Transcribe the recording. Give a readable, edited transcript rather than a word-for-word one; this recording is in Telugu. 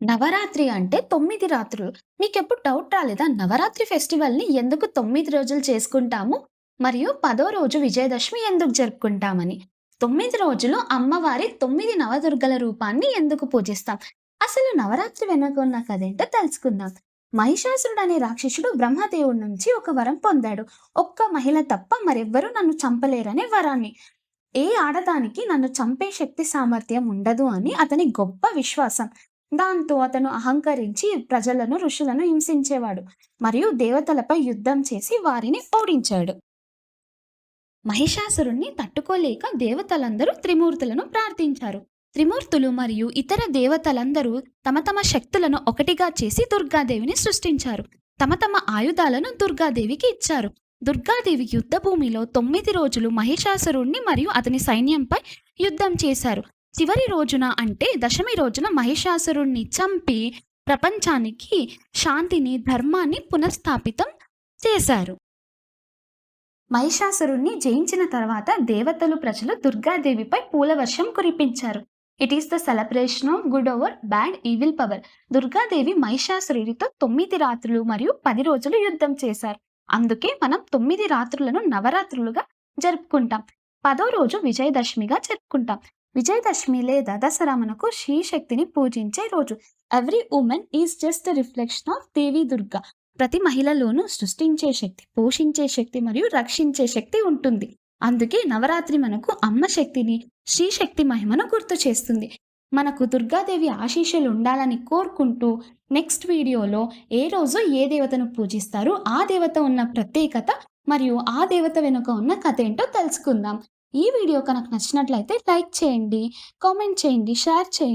నవరాత్రి అంటే 9 రాత్రులు. మీకెప్పుడు డౌట్ రాలేదా? నవరాత్రి ఫెస్టివల్‌ని ఎందుకు 9 రోజులు చేసుకుంటాము? మరియు 10వ రోజు విజయదశమి ఎందుకు జరుపుకుంటామని. 9 రోజులు అమ్మవారి 9 నవదుర్గల రూపాన్ని ఎందుకు పూజిస్తాం? అసలు నవరాత్రి వెనుక ఉన్న కథేంటో తెలుసుకుందాం. మహిషాసురుడనే రాక్షసుడు బ్రహ్మదేవుడి నుంచి ఒక వరం పొందాడు. ఒక్క మహిళ తప్ప మరెవ్వరూ నన్ను చంపలేరనే వరాన్ని. ఏ ఆడదానికి నన్ను చంపే శక్తి సామర్థ్యం ఉండదు అని అతని గొప్ప విశ్వాసం. దాంతో అతను అహంకరించి ప్రజలను, ఋషులను హింసించేవాడు. మరియు దేవతలపై యుద్ధం చేసి వారిని ఓడించాడు. మహిషాసురుణ్ణి తట్టుకోలేక దేవతలందరూ త్రిమూర్తులను ప్రార్థించారు. త్రిమూర్తులు మరియు ఇతర దేవతలందరూ తమ తమ శక్తులను ఒకటిగా చేసి దుర్గాదేవిని సృష్టించారు. తమ తమ ఆయుధాలను దుర్గాదేవికి ఇచ్చారు. దుర్గాదేవి యుద్ధ భూమిలో 9 రోజులు మహిషాసురుణ్ణి మరియు అతని సైన్యంపై యుద్ధం చేశారు. చివరి రోజున అంటే దశమి రోజున మహిషాసురుణ్ణి చంపి ప్రపంచానికి శాంతిని, ధర్మాన్ని పునఃస్థాపితం చేశారు. మహిషాసురుణ్ణి జయించిన తర్వాత దేవతలు, ప్రజలు దుర్గాదేవిపై పూల వర్షం కురిపించారు. It is the celebration of good over bad evil power. Durgadevi మహిషాసురుడితో 9 రాత్రులు మరియు 10 రోజులు యుద్ధం చేశారు. అందుకే మనం 9 రాత్రులను నవరాత్రులుగా జరుపుకుంటాం. 10వ రోజు విజయదశమిగా జరుపుకుంటాం. విజయదశమి లేదా దసరా మనకు శ్రీశక్తిని పూజించే రోజు. Every woman is just reflection of Devi Durga. ప్రతి మహిళలోనూ సృష్టించే శక్తి, పోషించే శక్తి మరియు రక్షించే శక్తి ఉంటుంది. అందుకే నవరాత్రి మనకు అమ్మ శక్తిని, శ్రీశక్తి మహిమను గుర్తు చేస్తుంది. మనకు దుర్గాదేవి ఆశీస్సులు ఉండాలని కోరుకుంటూ నెక్స్ట్ వీడియోలో ఏ రోజు ఏ దేవతను పూజిస్తారు, ఆ దేవత ఉన్న ప్రత్యేకత మరియు ఆ దేవత వెనుక ఉన్న కథ ఏంటో తెలుసుకుందాం. ఈ వీడియో కనుక నచ్చినట్లయితే లైక్ చేయండి, కామెంట్ చేయండి, షేర్ చేయండి.